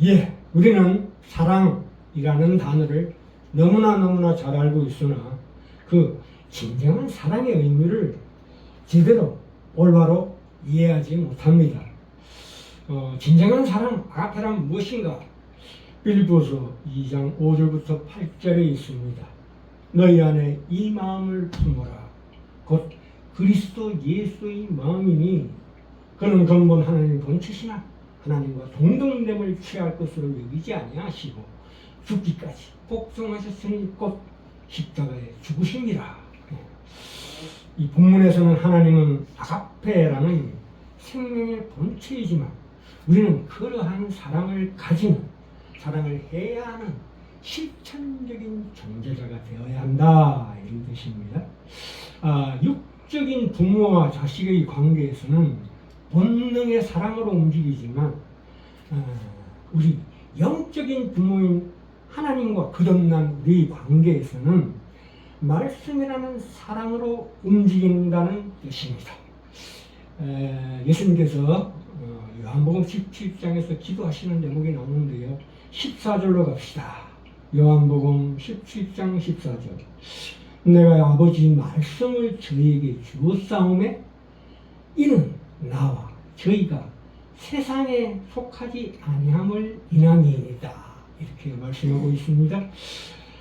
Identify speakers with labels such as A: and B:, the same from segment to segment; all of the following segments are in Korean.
A: 예, 우리는 사랑이라는 단어를 너무나 잘 알고 있으나 그 진정한 사랑의 의미를 제대로 올바로 이해하지 못합니다. 진정한 사랑, 아가페란 무엇인가? 빌립보서 2장 5절부터 8절에 있습니다. 너희 안에 이 마음을 품어라. 곧 그리스도 예수의 마음이니 그는 근본 하나님의 본체시나 하나님과 동등됨을 취할 것으로 여기지 아니하시고 죽기까지 복종하셨으니 곧 십자가에 죽으심이라. 이 본문에서는 하나님은 아가페라는 생명의 본체이지만 우리는 그러한 사랑을 가지는, 사랑을 해야 하는 실천적인 존재자가 되어야 한다, 이런 뜻입니다. 육적인 부모와 자식의 관계에서는 본능의 사랑으로 움직이지만 우리 영적인 부모인 하나님과 거듭난 우리 관계에서는 말씀이라는 사랑으로 움직인다는 뜻입니다. 예수님께서 요한복음 17장에서 기도하시는 대목이 나오는데요. 14절로 갑시다. 요한복음 17장 14절. 내가 아버지 말씀을 저희에게 주었사오매 이는 나와 저희가 세상에 속하지 아니함을 인함이니이다. 이렇게 말씀하고 있습니다.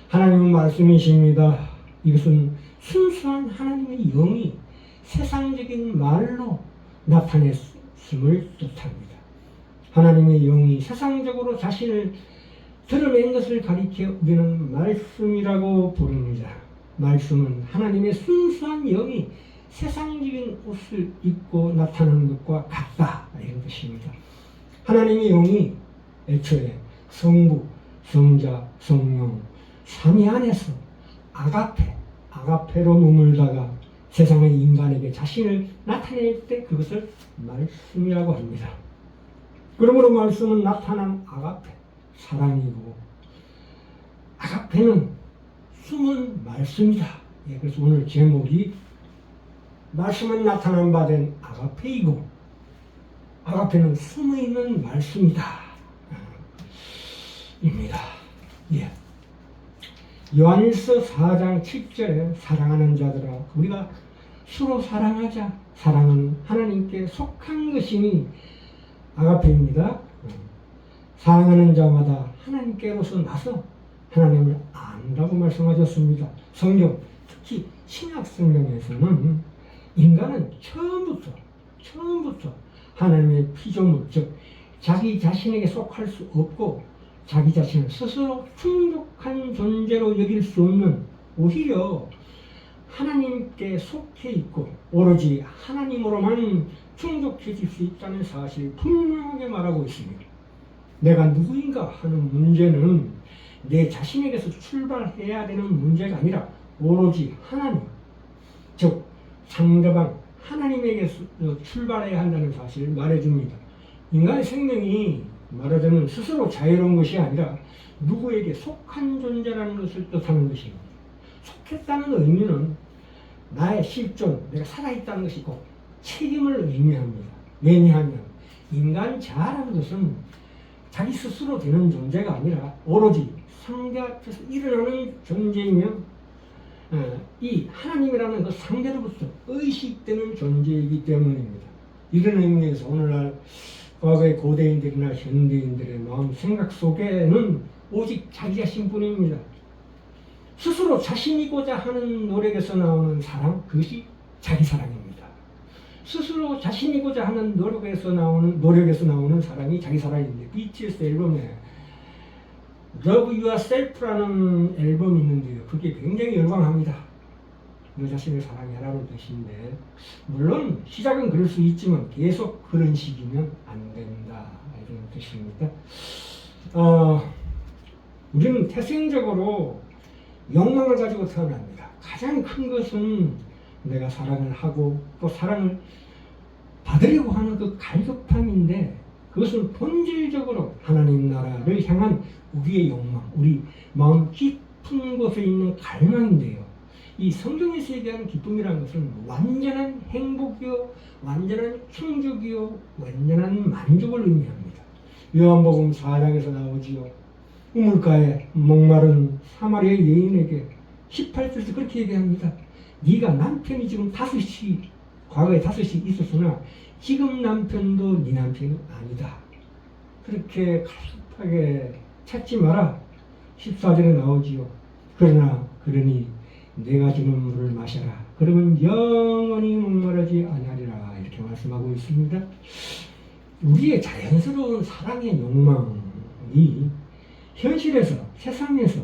A: 하나님은 말씀이십니다. 이것은 순수한 하나님의 영이 세상적인 말로 나타냈음을 뜻합니다. 하나님의 영이 세상적으로 자신을 드러낸 것을 가리켜 우리는 말씀이라고 부릅니다. 말씀은 하나님의 순수한 영이 세상적인 옷을 입고 나타나는 것과 같다, 이런 뜻입니다. 하나님의 영이 애초에 성부, 성자, 성령 삼위 안에서 아가페로 머물다가 세상의 인간에게 자신을 나타낼 때 그것을 말씀이라고 합니다. 그러므로 말씀은 나타난 아가페, 사랑이고 아가페는 숨은 말씀이다. 그래서 오늘 제목이 말씀은 나타난 바 된 아가페이고 아가페는 숨어있는 말씀이다 입니다. 예. 요한일서 4장 7절에 사랑하는 자들아 우리가 서로 사랑하자. 사랑은 하나님께 속한 것이니 아가페입니다. 사랑하는 자마다 하나님께로서 나서 하나님을 안다고 말씀하셨습니다. 성경, 특히 신약 성경에서는 인간은 처음부터 하나님의 피조물, 즉 자기 자신에게 속할 수 없고 자기 자신을 스스로 충족한 존재로 여길 수 없는, 오히려 하나님께 속해 있고 오로지 하나님으로만 충족해질 수 있다는 사실을 분명하게 말하고 있습니다. 내가 누구인가 하는 문제는 내 자신에게서 출발해야 되는 문제가 아니라 오로지 하나님, 즉 상대방 하나님에게서 출발해야 한다는 사실을 말해줍니다. 인간의 생명이 말하자면 스스로 자유로운 것이 아니라 누구에게 속한 존재라는 것을 뜻하는 것입니다. 속했다는 의미는 나의 실존, 내가 살아있다는 것이고 책임을 의미합니다. 왜냐하면 인간 자라는 것은 자기 스스로 되는 존재가 아니라 오로지 상대 앞에서 일어나는 존재이며 이 하나님이라는 그 상대로부터 의식되는 존재이기 때문입니다. 이런 의미에서 오늘날 과거의 고대인들이나 현대인들의 마음 생각 속에는 오직 자기 자신뿐입니다. 스스로 자신이고자 하는 노력에서 나오는 사랑, 그것이 자기 사랑입니다. 스스로 자신이고자 하는 노력에서 나오는 사랑이 자기 사랑인데, BTS 앨범에 Love Yourself라는 앨범이 있는데요. 그게 굉장히 열광합니다. 너 자신을 사랑해라는 뜻인데, 물론 시작은 그럴 수 있지만 계속 그런 식이면 안 된다, 이런 뜻입니다. 우리는 태생적으로 욕망을 가지고 태어납니다. 가장 큰 것은 내가 사랑을 하고 또 사랑을 받으려고 하는 그 갈급함인데, 그것은 본질적으로 하나님 나라를 향한 우리의 욕망, 우리 마음 깊은 곳에 있는 갈망인데요. 이 성경에서 얘기하는 기쁨이라는 것은 완전한 행복이요, 완전한 충족이요, 완전한 만족을 의미합니다. 요한복음 4장에서 나오지요. 우물가에 목마른 사마리아 여인에게 18절에서 그렇게 얘기합니다. 네가 남편이 지금 과거에 5이 있었으나 지금 남편도 네 남편이 아니다. 그렇게 가섭하게 찾지 마라. 14절에 나오지요. 그러니 내가 주는 물을 마셔라. 그러면 영원히 목마르지 아니하리라. 이렇게 말씀하고 있습니다. 우리의 자연스러운 사랑의 욕망이 현실에서, 세상에서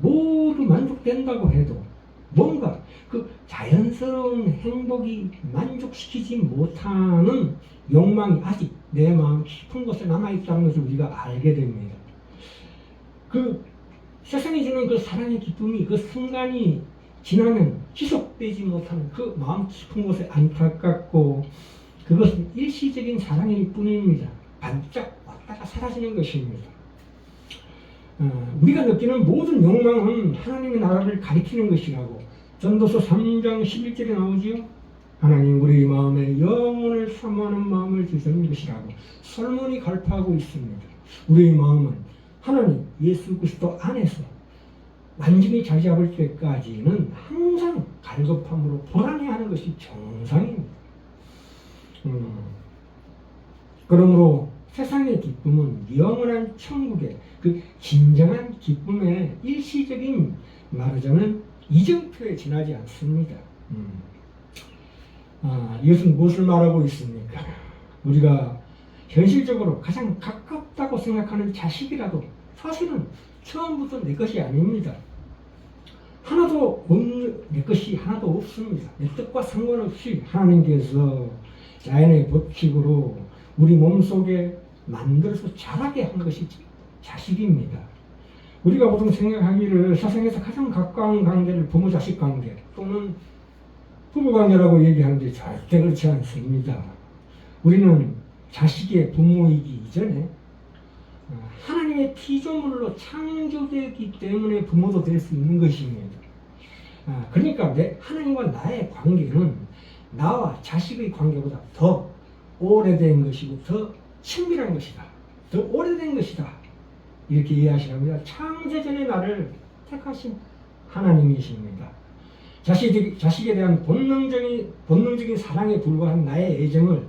A: 모두 만족된다고 해도 뭔가 그 자연스러운 행복이 만족시키지 못하는 욕망이 아직 내 마음 깊은 곳에 남아있다는 것을 우리가 알게 됩니다. 그 세상이 주는 그 사랑의 기쁨이 그 순간이 지나면 지속되지 못하는 그 마음 깊은 곳에 안타깝고, 그것은 일시적인 사랑일 뿐입니다. 반짝 왔다가 사라지는 것입니다. 우리가 느끼는 모든 욕망은 하나님의 나라를 가리키는 것이라고 전도서 3장 11절에 나오지요. 하나님 우리 마음에 영혼을 사모하는 마음을 주시는 것이라고 솔몬이 갈파하고 있습니다. 우리의 마음은 하나님 예수 그리스도 안에서 완전히 자리 잡을 때까지는 항상 갈급함으로 불안해하는 것이 정상입니다. 그러므로 세상의 기쁨은 영원한 천국의 그 진정한 기쁨의 일시적인, 말하자면 이정표에 지나지 않습니다. 이것은 무엇을 말하고 있습니까? 우리가 현실적으로 가장 가깝다고 생각하는 자식이라도 사실은 처음부터 내 것이 아닙니다. 내 것이 하나도 없습니다. 내 뜻과 상관없이 하나님께서 자연의 법칙으로 우리 몸속에 만들어서 자라게 한 것이 자식입니다. 우리가 보통 생각하기를 세상에서 가장 가까운 관계를 부모-자식 관계 또는 부부관계라고 얘기하는데 절대 그렇지 않습니다. 우리는 자식의 부모이기 이전에 하나님의 피조물로 창조되기 때문에 부모도 될 수 있는 것입니다. 그러니까 하나님과 나의 관계는 나와 자식의 관계보다 더 오래된 것이고 더 친밀한 것이다. 더 오래된 것이다. 이렇게 이해하시랍니다. 창세전에 나를 택하신 하나님이십니다. 자식에 대한 본능적인 사랑에 불과한 나의 애정을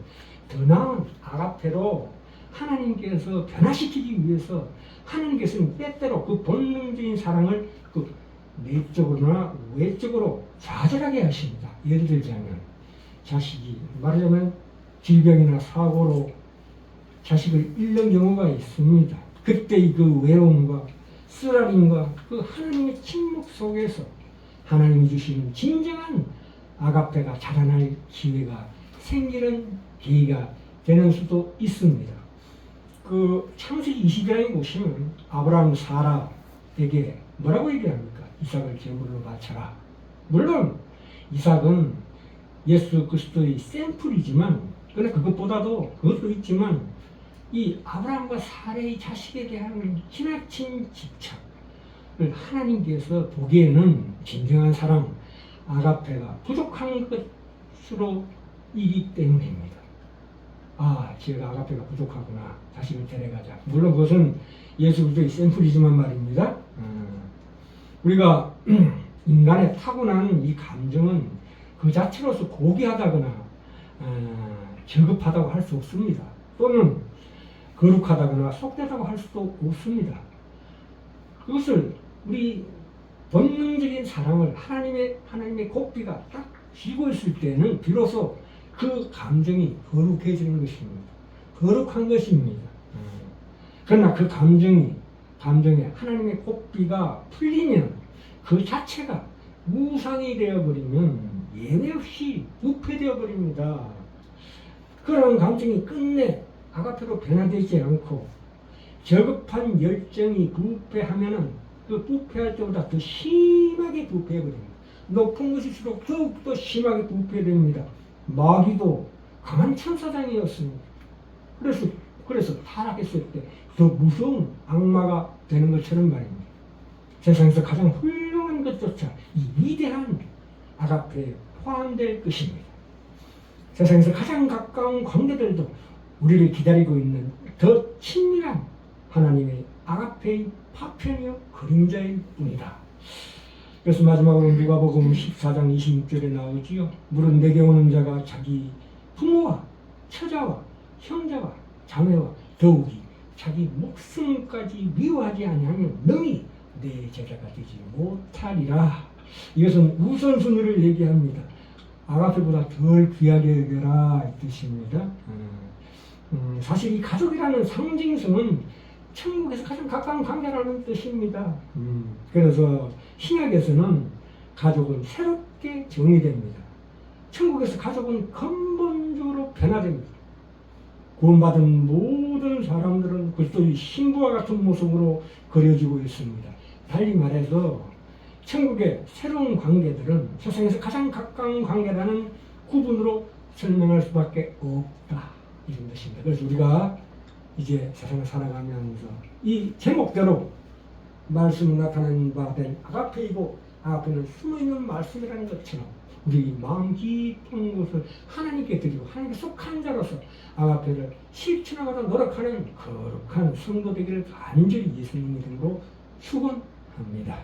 A: 더 나은 아가페로 하나님께서 변화시키기 위해서 하나님께서는 때때로 그 본능적인 사랑을 그 내적으로나 외적으로 좌절하게 하십니다. 예를 들자면 자식이 말하자면 질병이나 사고로 자식을 잃는 경우가 있습니다. 그때의 그 외로움과 쓰라림과 그 하나님의 침묵 속에서 하나님이 주시는 진정한 아가페가 자라날 기회가 생기는 계기가 되는 수도 있습니다. 그 창세기 20장에 보시면 아브라함 사라에게 뭐라고 얘기합니까? 이삭을 제물로 바쳐라. 물론 이삭은 예수 그리스도의 샘플이지만, 그러나 그것도 있지만 이 아브라함과 사라의 자식에 대한 지나친 집착을 하나님께서 보기에는 진정한 사랑, 아가페가 부족한 것으로 이기 때문입니다. 제가 아가페가 부족하구나. 자식을 데려가자. 물론 그것은 예수 그리스도의 샘플이지만 말입니다. 우리가 인간의 타고난 이 감정은 그 자체로서 고귀하다거나 절급하다고 할 수 없습니다. 또는 거룩하다거나 속되다고 할 수도 없습니다. 그것을 우리 본능적인 사랑을 하나님의 고삐가 딱 쥐고 있을 때는 비로소 그 감정이 거룩해지는 것입니다. 거룩한 것입니다. 그러나 그 감정에 하나님의 고삐가 풀리면 그 자체가 무상이 되어버리면 예외 없이 부패되어 버립니다. 그런 감정이 끝내 아가페로 변화되지 않고 저급한 열정이 부패하면은 그 부패할 때보다 더 심하게 부패해버립니다. 높은 것일수록 더욱더 심하게 부패됩니다. 마귀도 강한 천사장이었습니다. 그래서 타락했을 때 더 무서운 악마가 되는 것처럼 말입니다. 세상에서 가장 훌륭한 것조차 이 위대한 아가페에 포함될 것입니다. 세상에서 가장 가까운 관계들도 우리를 기다리고 있는 더 친밀한 하나님의 아가페의 파편이요 그림자일 뿐이다. 그래서 마지막으로 누가복음 14장 26절에 나오지요. 물은 내게 오는 자가 자기 부모와 처자와 형제와 자매와 더욱이 자기 목숨까지 미워하지 아니하면 능히 내 제자가 되지 못하리라. 이것은 우선순위를 얘기합니다. 아가페보다 덜 귀하게 여겨라 이 뜻입니다. 사실 이 가족이라는 상징성은 천국에서 가장 가까운 관계라는 뜻입니다. 그래서 신약에서는 가족은 새롭게 정의됩니다. 천국에서 가족은 근본적으로 변화됩니다. 구원받은 모든 사람들은 그리스도의 신부와 같은 모습으로 그려지고 있습니다. 달리 말해서 천국의 새로운 관계들은 세상에서 가장 가까운 관계라는 구분으로 설명할 수밖에 없다 이런 것입니다. 그래서 우리가 이제 세상을 살아가면서 이 제목대로 말씀이 나타난 바 된 아가페이고 아가페는 숨어있는 말씀이라는 것처럼 우리 마음 깊은 곳을 하나님께 드리고 하나님께 속한 자로서 아가페를 실천하고자 노력하는 거룩한 성도 되기를 간절히 예수님 이름으로 축원합니다.